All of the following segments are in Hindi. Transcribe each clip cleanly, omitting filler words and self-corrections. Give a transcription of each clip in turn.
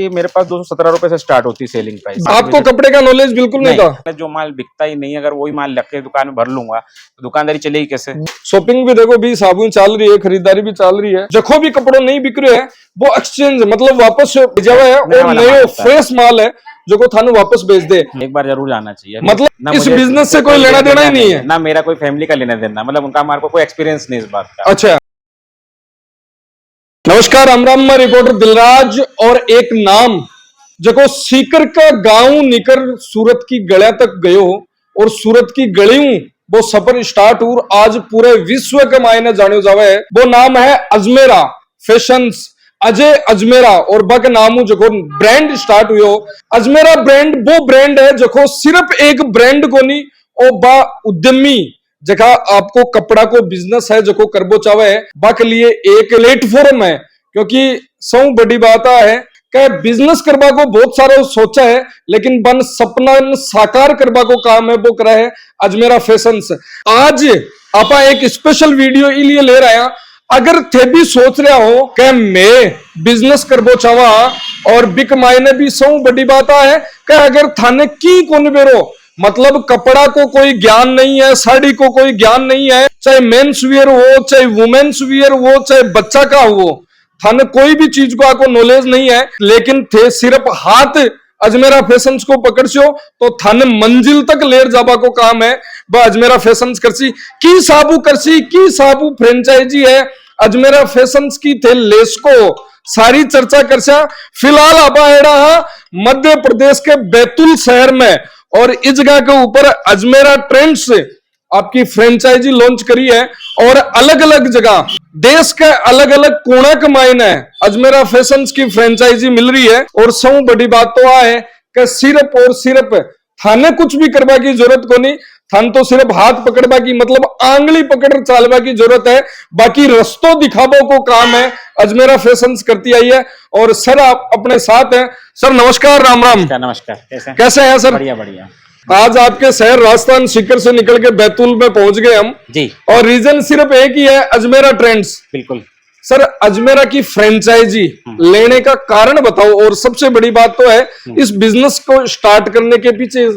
ये मेरे पास 217 रुपए से स्टार्ट होती है सेलिंग प्राइस। आपको कपड़े का नॉलेज बिल्कुल नहीं था? जो माल बिकता ही नहीं, अगर वही माल लग के दुकान में भर लूंगा तो दुकानदारी चलेगी कैसे? शॉपिंग भी देखो भी साबुन चल रही है, खरीदारी भी चल रही है, जखो भी कपड़ो नहीं बिक रहे है वो एक्सचेंज मतलब वापस जावा है और नयो फ्रेश माल है जो को थाने वापस भेज दे। एक बार जरूर जाना चाहिए। मतलब इस बिजनेस से कोई लेना देना ही नहीं है ना, मेरा कोई फैमिली का लेना देना, मतलब उनका हमारे को कोई एक्सपीरियंस नहीं इस बात का। अच्छा, नमस्कार, राम मैं रिपोर्टर दिलराज। और एक नाम जो सीकर का गांव निकर सूरत की गलियां तक गयो और सूरत की गलियों वो सफर स्टार्ट हुआ, आज पूरे विश्व के मायने जाने जावे है। वो नाम है अजमेरा फैशंस, अजय अजमेरा। और बक नाम जो ब्रांड स्टार्ट हुई अजमेरा ब्रांड, वो ब्रांड है जो सिर्फ एक ब्रांड को नहीं और बा उद्यमी जगह आपको कपड़ा को बिजनेस है जो करबो चावे है बाके लिए एक प्लेटफॉर्म है। क्योंकि सौ बड़ी बात है कि बिजनेस करबा को बहुत सारा सोचा है लेकिन बन सपना साकार करबा को काम है वो करा है अजमेरा फैशंस। आज आप एक स्पेशल वीडियो इसलिए ले रहे हैं, अगर थे भी सोच रहा हो कि मैं बिजनेस करबो चावा और बिक मायने भी सौ बड़ी बात है कि अगर थाने की कौन बेरो मतलब कपड़ा को कोई ज्ञान नहीं है, साड़ी को कोई ज्ञान नहीं है, चाहे मेंस वियर हो, चाहे वुमेन्स वियर हो, चाहे बच्चा का हो, थाने कोई भी चीज को आपको नॉलेज नहीं है, लेकिन थे सिर्फ हाथ अजमेरा फैशंस को पकड़ो तो थाने मंजिल तक लेर जाबा को काम है वह अजमेरा फैशंस करसी की साबू फ्रेंचाइजी है अजमेरा फैशंस की थे लेस्को सारी चर्चा करसा। फिलहाल आप मध्य प्रदेश के बैतूल शहर में और इस जगह के ऊपर अजमेरा ट्रेंड्स आपकी फ्रेंचाइजी लॉन्च करी है और अलग अलग जगह देश के अलग अलग कोना के मायने अजमेरा फैशंस की फ्रेंचाइजी मिल रही है। और सब बड़ी बात तो है कि सिर्फ और सिर्फ थाने कुछ भी करवा की जरूरत को नहीं, थान तो सिर्फ हाथ पकड़वा की मतलब आंगली पकड़ चालवा की जरूरत है, बाकी रस्तों दिखावो को काम है अजमेरा फैशंस करती आई है। और सर आप अपने साथ हैं। सर नमस्कार, राम राम। नमस्कार, कैसे हैं सर? बढ़िया बढ़िया। आज आपके शहर राजस्थान सीकर से निकल के बैतूल में पहुंच गए हम जी, और रीजन सिर्फ एक ही है, अजमेरा ट्रेंड्स। बिल्कुल सर, अजमेरा की फ्रेंचाइजी लेने का कारण बताओ और सबसे बड़ी बात तो है इस बिजनेस को स्टार्ट करने के पीछे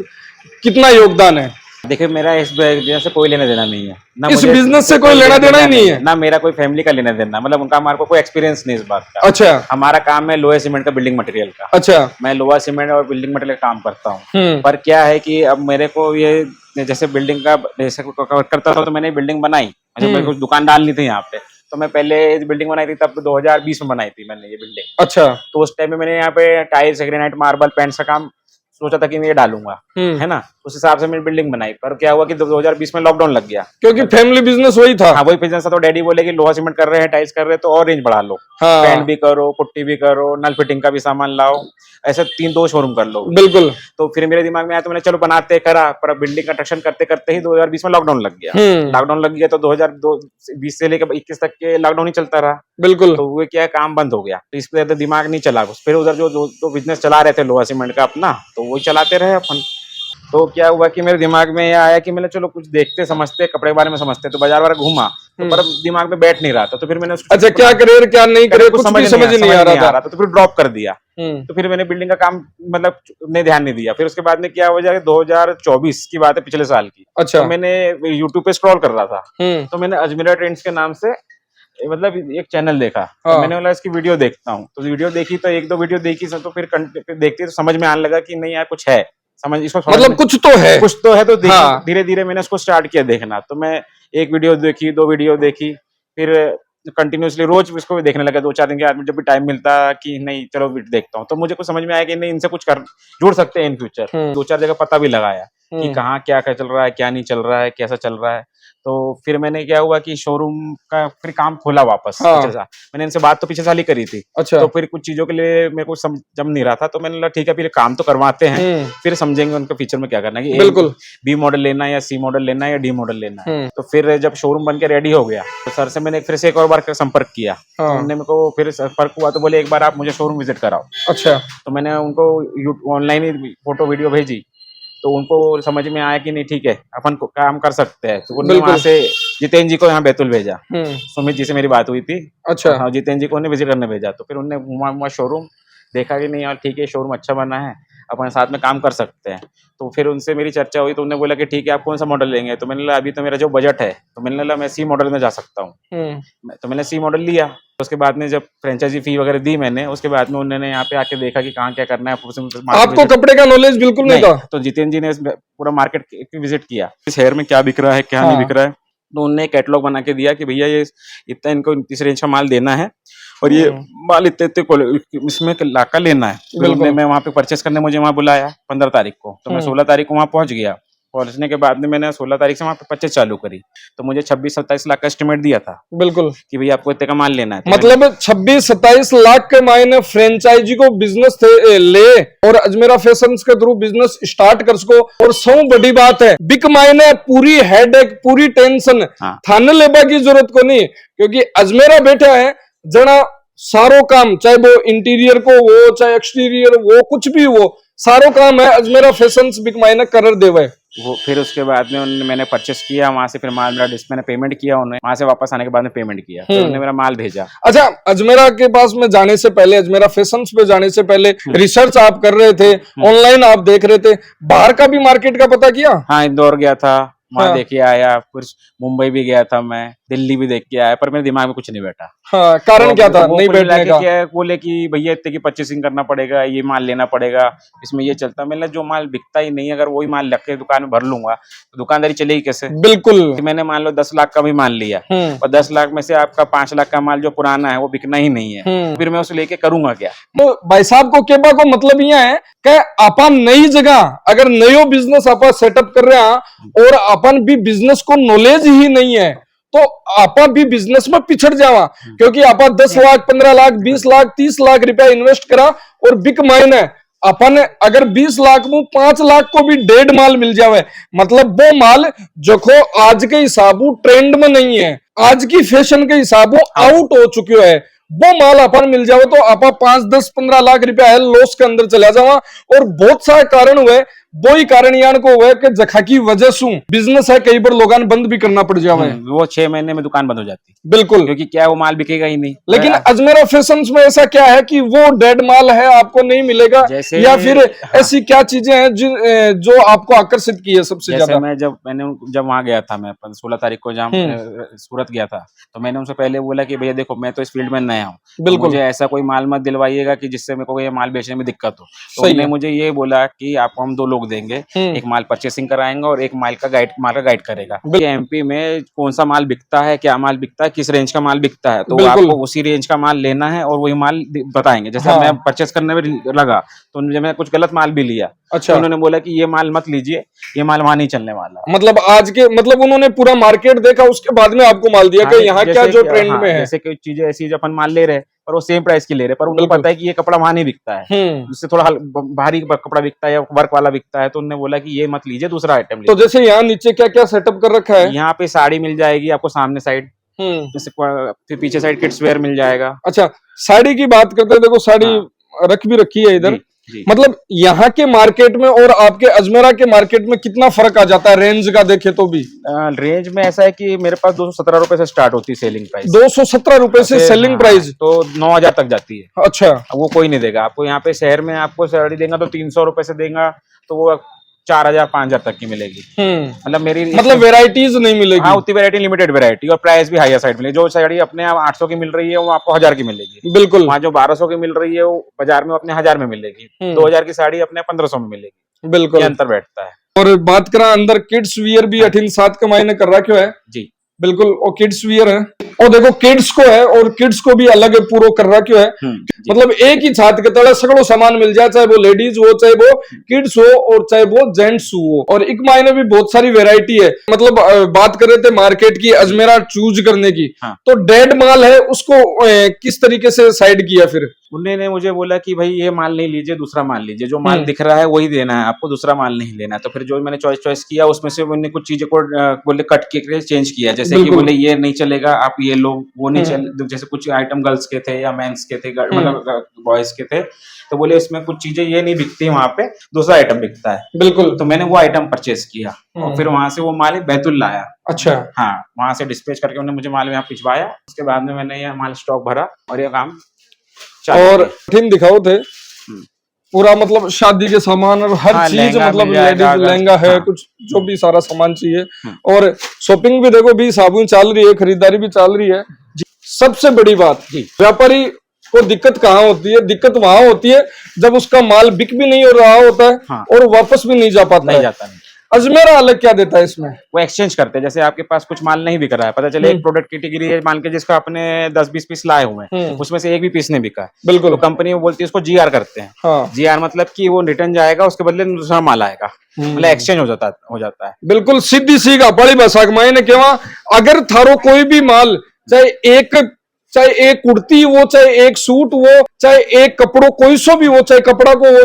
कितना योगदान है? देखिए, मेरा इस बिजनेस से कोई लेना देना नहीं है, ना इस बिजनेस से कोई लेना देना ही नहीं है, ना मेरा कोई फैमिली का लेना देना, मतलब उनका हमारे को कोई एक्सपीरियंस नहीं इस बात का। अच्छा, हमारा काम है लोहा सीमेंट का, बिल्डिंग मटेरियल का। अच्छा, मैं लोहा सीमेंट और बिल्डिंग मटेरियल काम करता हूँ। पर क्या है कि अब मेरे को ये जैसे बिल्डिंग का जैसे करता था तो मैंने बिल्डिंग बनाई, अच्छा मेरे को दुकान डालनी थी यहाँ पे, तो मैं पहले बिल्डिंग बनाई थी तब 2020 में बनाई थी मैंने ये बिल्डिंग। अच्छा, तो उस टाइम में मैंने यहाँ पे टाइल्स, ग्रेनाइट, मार्बल, पेंट्स का काम सोचा था कि मैं ये डालूंगा, है ना, उस हिसाब से मैंने बिल्डिंग बनाई। पर क्या हुआ कि 2020 में लॉकडाउन लग गया, क्योंकि फैमिली बिजनेस वही था। हाँ, वही बिजनेस था। तो डैडी बोले कि लोहा सीमेंट कर रहे हैं, टाइल्स कर रहे हैं, तो और रेंज बढ़ा लो, पेंट भी करो, पुट्टी भी करो, नल फिटिंग का भी सामान लाओ, ऐसे 3-2 शोरूम कर लो। बिल्कुल। तो फिर मेरे दिमाग में आया तो मैंने चलो बनाते करा, पर बिल्डिंग कंस्ट्रक्शन करते करते ही 2020 में लॉकडाउन लग गया। लॉकडाउन लग गया तो 2020 से लेकर 21 तक के लॉकडाउन ही चलता रहा। बिल्कुल। तो वो क्या, काम बंद हो गया, तो इस पर दिमाग नहीं चला। फिर उधर जो बिजनेस चला रहे थे लोहा सीमेंट का अपना, तो वही चलाते रहे अपन। तो क्या हुआ कि मेरे दिमाग में ये आया कि मैंने चलो कुछ देखते समझते, कपड़े के बारे में समझते, तो बाजार वाला घूमा तो पर दिमाग में बैठ नहीं रहा था। तो फिर मैंने अच्छा क्या करे क्या नहीं करे कुछ समझ नहीं आ रहा था, तो फिर ड्रॉप कर दिया। तो फिर मैंने बिल्डिंग का काम मतलब ने ध्यान नहीं दिया। फिर उसके बाद में क्या हो जाए, 2024 की बात है, पिछले साल की। अच्छा, तो मैंने यूट्यूब पे स्क्रॉल कर रहा था, तो मैंने अजमेरा ट्रेंड्स के नाम से मतलब एक चैनल देखा। तो मैंने बोला इसकी वीडियो देखता हूँ। तो वीडियो देखी, तो 1-2 वीडियो देखी, तो फिर देखते तो समझ में आने लगा कि नहीं यार कुछ है, समझ इसको मतलब कुछ तो है। तो धीरे धीरे मैंने उसको स्टार्ट किया देखना। तो मैं एक वीडियो देखी, 2 वीडियो देखी, फिर कंटिन्यूसली रोज इसको भी देखने लगा। 2-4 दिन के बाद जब भी टाइम मिलता कि नहीं चलो देखता हूँ, तो मुझे कुछ समझ में आया कि नहीं इनसे कुछ जुड़ सकते हैं इन फ्यूचर। 2-4 जगह पता भी लगाया कि कहाँ क्या क्या चल रहा है, क्या नहीं चल रहा है, कैसा चल रहा है। तो फिर मैंने क्या हुआ कि शोरूम का फिर काम खोला वापस। मैंने इनसे बात तो पिछले साल ही करी थी। अच्छा, तो फिर कुछ चीजों के लिए मेरे को जम नहीं रहा था, तो मैंने बोला ठीक है फिर काम तो करवाते हैं, फिर समझेंगे उनके फीचर में क्या करना है, बिल्कुल बी मॉडल लेना है या सी मॉडल लेना है या डी मॉडल लेना है। तो फिर जब शोरूम बन के रेडी हो गया तो सर से मैंने फिर से एक और बार संपर्क किया। तो उन्होंने मेरे को फिर संपर्क हुआ तो बोले एक बार आप मुझे शोरूम विजिट कराओ। अच्छा, तो मैंने उनको ऑनलाइन ही फोटो वीडियो भेजी, तो उनको समझ में आया कि नहीं ठीक है अपन को काम कर सकते हैं। तो उन्होंने वहां से जितेंद्र जी को यहाँ बैतूल भेजा। सुमित जी से मेरी बात हुई थी। अच्छा, हाँ, जितेंद्र जी को उन्हें विजिट करने भेजा। तो फिर उन्होंने घुमा शोरूम, देखा कि नहीं यार ठीक है, शोरूम अच्छा बना है, अपन साथ में काम कर सकते हैं। तो फिर उनसे मेरी चर्चा हुई, तो उन्होंने बोला कि ठीक है, आप कौन सा मॉडल लेंगे? तो मैंने बोला अभी तो मेरा जो बजट है, तो मैंने बोला मैं सी मॉडल में जा सकता हूँ। तो मैंने सी मॉडल लिया। उसके बाद में जब फ्रेंचाइजी फी वगैरह दी मैंने, उसके बाद में उन्होंने यहाँ पे आके देखा कि कहाँ क्या करना है। आपको कपड़े का नॉलेज बिल्कुल नहीं था? तो जितेंद्र जी ने पूरा मार्केट विजिट किया, इस शहर में क्या बिक रहा है, क्या नहीं बिक रहा है। तो उन्होंने कैटलॉग बना के दिया कि भैया ये इतना इनको इस रेंज का माल देना है और ये माल इतने इसमें लाका लेना है। तो मैं वहाँ पे परचेस करने मुझे वहाँ बुलाया 15 तारीख को। तो मैं 16 तारीख को वहाँ पहुंच गया। पहुंचने के बाद में मैंने 16 तारीख से वहाँ पे परचेस चालू करी। तो मुझे 26-27 लाख का एस्टिमेट दिया था बिल्कुल कि भैया आपको इतने का माल लेना है। तो मतलब 26-27 लाख के मायने फ्रेंचाइजी को बिजनेस ले और अजमेरा फैशंस के थ्रू बिजनेस स्टार्ट कर सको। और सौ बड़ी बात है, बिक मायने पूरी हेडेक, पूरी टेंशन थाने लेबा की जरूरत को नहीं, क्योंकि अजमेरा बैठा है जना सारो काम, चाहे वो इंटीरियर को वो, चाहे एक्सटीरियर वो, कुछ भी वो सारो काम है अजमेरा फैशंस बिक मायने कर देवे वो। फिर उसके बाद में मैंने परचेस किया वहां से, फिर माल मेरा मैंने पेमेंट किया, उन्हें वहां से वापस आने के बाद में पेमेंट किया, फिर उन्होंने मेरा माल भेजा। अच्छा, अजमेरा के पास में जाने से पहले, अजमेरा फैशंस पे जाने से पहले रिसर्च आप कर रहे थे, ऑनलाइन आप देख रहे थे, बाहर का भी मार्केट का पता किया? हाँ, इंदौर गया था, वहां देख के आया, फिर मुंबई भी गया था मैं, दिल्ली भी देख के आया, पर मेरे दिमाग में कुछ नहीं बैठा। हाँ, कारण क्या था नहीं बैठने का? क्या बोले कि भैया इतने की परचेसिंग करना पड़ेगा, ये माल लेना पड़ेगा, इसमें ये चलता। मैंने जो माल बिकता ही नहीं, अगर वही माल रख के दुकान में भर लूंगा तो दुकानदारी चलेगी कैसे? बिल्कुल। तो मैंने मान लो 10 लाख का भी माल लिया और 10 लाख में से आपका 5 लाख का माल जो पुराना है वो बिकना ही नहीं है, फिर मैं उसे लेके करूंगा क्या? तो भाई साहब को केबा को मतलब यह है कि अपन नई जगह अगर नयो बिजनेस अपन सेटअप कर रहे हैं और अपन भी बिजनेस को नॉलेज ही नहीं है, तो आपा भी बिजनेस में पिछड़ जावा, क्योंकि आपा 10 लाख 15 लाख 20 लाख 30 लाख रुपया इन्वेस्ट करा और बिक मायने अपन अगर 20 लाख में 5 लाख को भी डेढ़ माल मिल जावे, मतलब वो माल जो को आज के हिसाबू ट्रेंड में नहीं है, आज की फैशन के हिसाबू आउट हो चुके है, वो माल अपन मिल जावे तो आपा 5, 10, 15 लाख रुपया है लॉस के अंदर चला जावा। और बहुत सारे कारण हुए, वो ही कारण यान को हुआ कि जखा की वजह से बिजनेस है कई बार लोगों बंद भी करना पड़ जावे। वो 6 महीने में दुकान बंद हो जाती। बिल्कुल, क्योंकि क्या वो माल बिकेगा ही नहीं। लेकिन अजमेरा फैशंस में ऐसा क्या है कि वो डेड माल है आपको नहीं मिलेगा, या फिर ऐसी क्या चीजें हैं जो आपको आकर्षित की है सबसे ज्यादा? जब वहां गया था मैं 16 तारीख को, जब सूरत गया था, तो मैंने उनसे पहले बोला कि भैया देखो मैं तो इस फील्ड में नया हूँ, बिल्कुल मुझे ऐसा कोई माल मत दिलवाइएगा कि जिससे मेरे को ये माल बेचने में दिक्कत हो। तो उन्होंने मुझे ये बोला कि आपको हम 2 लोग देंगे, एक माल परचेसिंग कराएंगे और एक माल का गाइड करेगा। एमपी में कौन सा माल बिकता है, क्या माल बिकता है, किस रेंज का माल बिकता है, तो आपको उसी रेंज का माल लेना है और वही माल बताएंगे। जैसे मैं परचेस करने में लगा तो मैं कुछ गलत माल भी लिया। अच्छा। तो उन्होंने बोला कि ये माल मत लीजिए, ये माल वहां नहीं चलने वाला। मतलब आज के उन्होंने पूरा मार्केट देखा, उसके बाद में आपको माल दिया कि यहाँ क्या जो ट्रेंड में है। जैसे कोई चीजें ऐसी जो अपन माल ले रहे हैं और वो सेम प्राइस की ले रहे, पर उनको पता है कि ये कपड़ा वहां नहीं बिकता है, इससे थोड़ा भारी कपड़ा बिकता है या वर्क वाला बिकता है, तो उन्होंने बोला कि ये मत लीजिए, दूसरा आइटम लीजिए। तो जैसे यहाँ नीचे क्या क्या सेटअप कर रखा है? यहाँ पे साड़ी मिल जाएगी आपको सामने साइड, जैसे फिर पीछे साइड किड्स वेयर मिल जाएगा। अच्छा, साड़ी की बात करते हैं, देखो साड़ी रख भी रखी है इधर। मतलब यहाँ के मार्केट में और आपके अजमेरा के मार्केट में कितना फर्क आ जाता है रेंज का देखे तो भी? रेंज में ऐसा है कि मेरे पास 217 रुपए से स्टार्ट होती है सेलिंग प्राइस। 217 रुपए से सेलिंग प्राइस? तो 9,000 तक जाती है। अच्छा, वो कोई नहीं देगा आपको। यहाँ पे शहर में आपको साड़ी देगा तो 300 रुपए से देगा, तो वो 4,000 5,000 तक की मिलेगी। मतलब वेराइटीज नहीं मिलेगी। हाँ, उतनी वेराइटी, लिमिटेड वेराइटी, और प्राइस भी हायर साइड मिलेगी। जो साड़ी अपने 800 की मिल रही है वो आपको 1000 की मिलेगी। बिल्कुल। वहाँ जो 1200 की मिल रही है वो बाजार में अपने 1000 में मिलेगी। 2000 की साड़ी अपने 1500 में मिलेगी। बिल्कुल, ये अंतर बैठता है। और बात करा अंदर किड्स वियर भी 8-7 का मायने कर रहा है जी। बिल्कुल, और किड्स वियर है, और देखो किड्स को है और किड्स को भी अलग पूरा कर रहा क्यों है। मतलब एक ही छात के तले सगड़ो सामान मिल जाए, चाहे वो लेडीज हो, चाहे वो किड्स हो, और चाहे वो जेंट्स हो, और एक मायने भी बहुत सारी वैरायटी है। मतलब बात कर रहे थे मार्केट की, अजमेरा चूज करने की, तो डेड माल है उसको किस तरीके से साइड किया? फिर उन्होंने मुझे बोला कि भाई ये माल नहीं लीजिए, दूसरा माल लीजिए, जो माल दिख रहा है वही देना है आपको, दूसरा माल नहीं लेना। तो फिर जो मैंने चॉइस किया उसमें से उन्होंने कुछ चीजें को बोले कट के चेंज किया, जैसे कि बोले ये नहीं चलेगा, आप ये लो, वो नहीं चल, जैसे कुछ आइटम गर्ल्स के थे या मेंस के थे, मतलब बॉयज के थे, तो बोले इसमें कुछ चीजें ये नहीं बिकती, वहां पे दूसरा आइटम बिकता है। बिल्कुल। तो मैंने वो आइटम परचेस किया और फिर वहां से वो माल बैतुल लाया। अच्छा। हाँ, वहां से डिस्पैच करके उन्होंने मुझे माल यहाँ भिजवाया। उसके बाद में मैंने ये माल स्टॉक भरा और ये काम और टीम दिखाओ थे पूरा मतलब शादी के सामान और हर हाँ, चीज लहंगा मतलब मिल जाएगा, लहंगा है, हाँ। कुछ जो भी सारा सामान चाहिए। और शॉपिंग भी देखो भी साबुन चल रही है, खरीदारी भी चल रही है। सबसे बड़ी बात, व्यापारी को दिक्कत कहाँ होती है? दिक्कत वहां होती है जब उसका माल बिक भी नहीं हो रहा होता है, हाँ। और वापस भी नहीं जा पाता नहीं है। जाता नहीं। अजमेरा अलग क्या देता है इसमें? वो एक्सचेंज करते हैं। जैसे आपके पास कुछ माल नहीं बिक रहा है, पता चले एक प्रोडक्ट कैटेगरी है मान के जिसका आपने 10-20 पीस लाए हुए हैं, उसमें से एक भी पीस नहीं बिका है, बिल्कुल, तो कंपनी वो बोलती है उसको जीआर करते हैं। हाँ। जीआर मतलब कि वो रिटर्न जाएगा, उसके बदले दूसरा माल आएगा, मतलब एक्सचेंज हो जाता है। बिल्कुल सीधी सी बड़ी भाषा में मैंने कहा, अगर थारो कोई भी माल चाहे एक कुर्ती हो, चाहे एक सूट हो, चाहे एक कपड़ो कोई सो भी हो, चाहे कपड़ा को हो,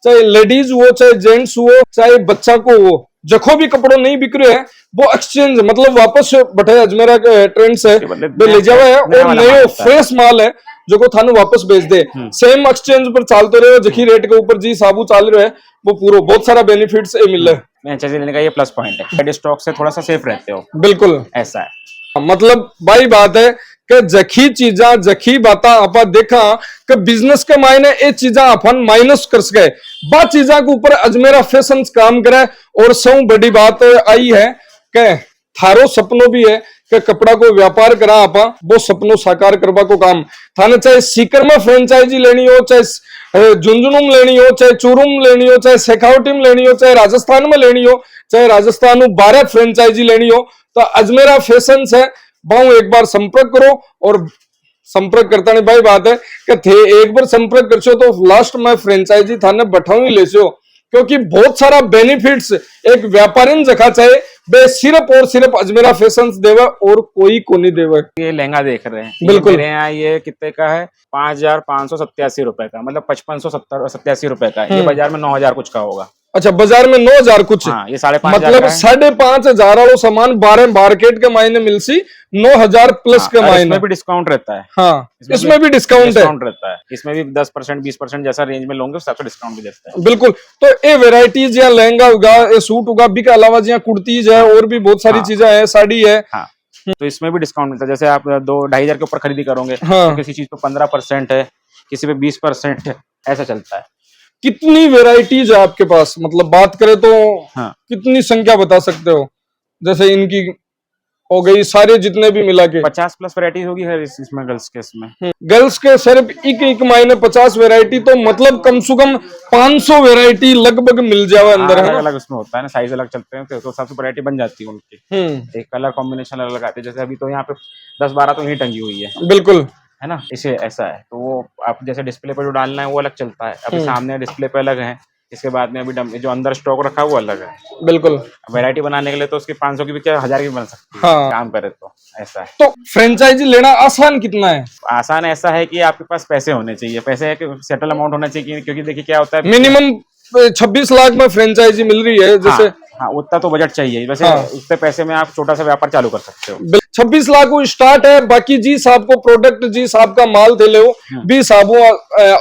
चाहे लेडीज हो, चाहे जेंट्स हो, चाहे बच्चा को हो, जखो भी कपड़ो नहीं बिक रहे हैं वो एक्सचेंज मतलब वापस बैठे अजमेरा के ट्रेंड से ले जावा है, और नयो फ्रेश माल है जो को थाने वापस भेज दे। सेम एक्सचेंज पर चालते रहे, जखी रेट के ऊपर जी साबु चाल रहे हैं, वो पूरा बहुत सारा बेनिफिट्स मिल रहा है। लेने का ये प्लस पॉइंट है, स्टॉक से थोड़ा सा सेफ रहते हो। बिल्कुल ऐसा है, मतलब भाई बात है कि जखी चीजा जखी बाता आपा देखा कि बिजनेस के मायने ये चीजा अपन माइनस कर सके, बा चीजा के ऊपर अजमेरा फैशन काम करे। और सब बड़ी बात आई है कि थारो सपनों भी है कि कपड़ा को व्यापार करा आपा, वो सपनों साकार करवा को काम थाने, चाहे सीकर में फ्रेंचाइजी लेनी हो, चाहे झुंझुनू में लेनी हो, चाहे चूरू में लेनी हो, चाहे शेखावटी में लेनी हो, चाहे राजस्थान में लेनी हो, चाहे राजस्थान में 12 फ्रेंचाइजी लेनी हो, तो अजमेरा फैशन है बाऊ एक बार संपर्क करो। और संपर्क करता नहीं भाई बात है कि थे एक बार संपर्क कर तो लास्ट में फ्रेंचाइजी थाने बैठाऊ ही ले, क्योंकि बहुत सारा बेनिफिट्स एक व्यापारी जखा चाहे बे सिर्फ और सिर्फ अजमेरा फैशंस देवा और कोई को नहीं देवा। ये लहंगा देख रहे हैं, बिल्कुल मेरे यहाँ ये कितने का है? 5,587 रुपए का, मतलब 5587 रुपए का है। ये बाजार में 9,000 कुछ का होगा। अच्छा, बाजार में 9,000 कुछ। हाँ, ये 5,500 मतलब 5,500 वालों सामान 12 मार्केट के मायने मिल सी 9,000 प्लस के मायने। इसमें भी डिस्काउंट रहता है। हाँ, इसमें भी डिस्काउंट रहता है। इसमें भी 10% 20% जैसा रेंज में लोगे उस हिसाब से डिस्काउंट भी देता है। बिल्कुल, तो ये वेराइटीज या लहंगा होगा, ये सूट होगा, भी के अलावा यहाँ कुर्तीज है और भी बहुत सारी चीजें है, साड़ी है। हाँ, तो इसमें भी डिस्काउंट मिलता है। जैसे आप 2-2,500 के ऊपर खरीदी करोगे, हाँ, तो किसी चीज पे 15% है, किसी पे 20% है, ऐसा चलता है। कितनी वेराइटीज है आपके पास? मतलब बात करें तो हाँ, कितनी संख्या बता सकते हो? जैसे इनकी हो गई सारे जितने भी मिला के 50+ वैरायटी होगी हर इसमें गर्ल्स के। इसमें गर्ल्स के सिर्फ एक मायने 50 वैरायटी, तो मतलब कम से कम 500 वैरायटी लगभग मिल जाए अंदर। अलग अलग उसमें होता है ना, साइज अलग चलते हैं, तो सबसे वैरायटी बन जाती है उनकी। एक कलर कॉम्बिनेशन अलग आते हैं। जैसे अभी तो यहाँ पे 10-12 तो यही टंगी हुई है। बिल्कुल, है ना, इसे ऐसा है। तो वो आप जैसे डिस्प्ले पर जो डालना है वो अलग चलता है। अभी सामने डिस्प्ले पे अलग है, इसके बाद में अभी जो अंदर स्टॉक रखा है वो अलग है। बिल्कुल, वैरायटी बनाने के लिए तो उसकी 500 की भी क्या 1000 की भी बन सकती है। हाँ, काम करे तो ऐसा है। तो फ्रेंचाइजी लेना आसान कितना है? आसान ऐसा है कि आपके पास पैसे होने चाहिए, पैसे सेटल अमाउंट होना चाहिए। क्योंकि देखिए क्या होता है, मिनिमम 26 लाख में फ्रेंचाइजी मिल रही है। जैसे हाँ, उतना तो बजट चाहिए। वैसे उतने पैसे में आप छोटा सा व्यापार चालू कर सकते हो। 26 लाख को स्टार्ट है। बाकी जी साहब को प्रोडक्ट जी साहब का माल थे ले भी साबु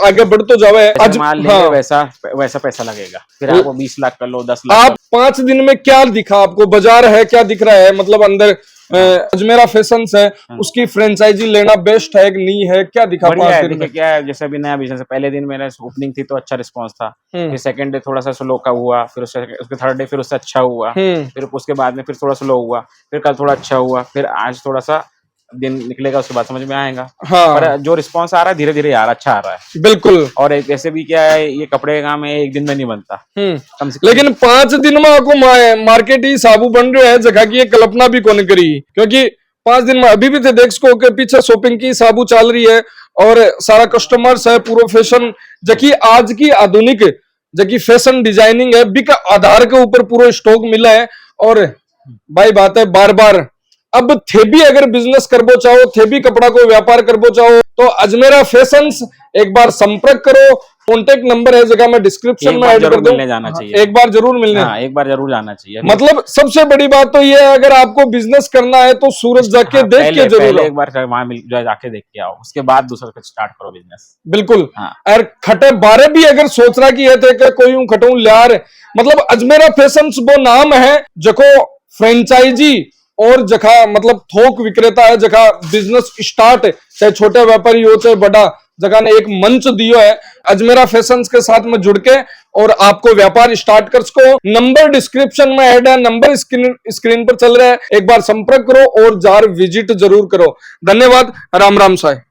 आगे बढ़ तो जावे। आज माल लेंगे वैसा पैसा लगेगा। फिर आप 20 लाख कर लो, 10 लाख। आप 5 दिन में क्या दिखा आपको? बाजार है क्या दिख रहा है? मतलब अंदर अजमेरा फैशंस है, उसकी फ्रेंचाइजी लेना बेस्ट है कि नहीं है? क्या दिखा? बढ़िया है। देखिए क्या है, जैसे अभी नया बिजनेस है, पहले दिन मेरा ओपनिंग थी तो अच्छा रिस्पांस था। फिर सेकंड डे थोड़ा सा स्लो का हुआ, फिर उसके थर्ड डे फिर उससे अच्छा हुआ, फिर उसके बाद में फिर थोड़ा स्लो हुआ, फिर कल थोड़ा अच्छा हुआ, फिर आज थोड़ा सा दिन निकलेगा, उसके बाद समझ में आएगा। हाँ। पर जो रिस्पांस आ रहा है धीरे धीरे यार अच्छा आ रहा है। बिल्कुल। और ऐसे भी क्या है, ये कपड़े का काम है, एक दिन में नहीं बनता। कम से लेकिन 5 दिन में आपको मार्केट ही साबु बन रहे है, जगह की कल्पना भी कौन करी। क्योंकि 5 दिन में अभी भी थे देख सको के पीछे शॉपिंग की साबु चल रही है और सारा कस्टमर्स है, पूरा फैशन जबकि आज की आधुनिक जबकि फैशन डिजाइनिंग है बिक आधार के ऊपर पूरा स्टॉक मिला है। और भाई बात है बार बार अब थे भी अगर बिजनेस करबो चाहो, थे भी कपड़ा को व्यापार करबो चाहो तो अजमेरा फैशंस एक बार संपर्क करो। कॉन्टेक्ट नंबर है जगह मैं डिस्क्रिप्शन में ऐड कर दूं। जाना चाहिए एक बार जरूर मिलने। हाँ, एक बार जरूर जाना चाहिए। मतलब सबसे बड़ी बात तो ये है अगर आपको बिजनेस करना है तो सूरत जाके देख के जरूर एक बार वहां जाके देख के आओ, उसके बाद दूसरा स्टार्ट करो बिजनेस। बिल्कुल। और खटे बारे भी अगर सोच रहा कि ये थे कि कोई खटू लियार, मतलब अजमेरा फैशंस वो नाम है जको फ्रेंचाइजी और जखा मतलब थोक विक्रेता है, जखा बिजनेस स्टार्ट चाहे छोटे व्यापारी हो चाहे बड़ा जगह ने एक मंच दियो है अजमेरा फैशंस के साथ में जुड़ के और आपको व्यापार स्टार्ट कर सको। नंबर डिस्क्रिप्शन में ऐड है, नंबर स्क्रीन पर चल रहा है, एक बार संपर्क करो और जार विजिट जरूर करो। धन्यवाद। राम राम साय।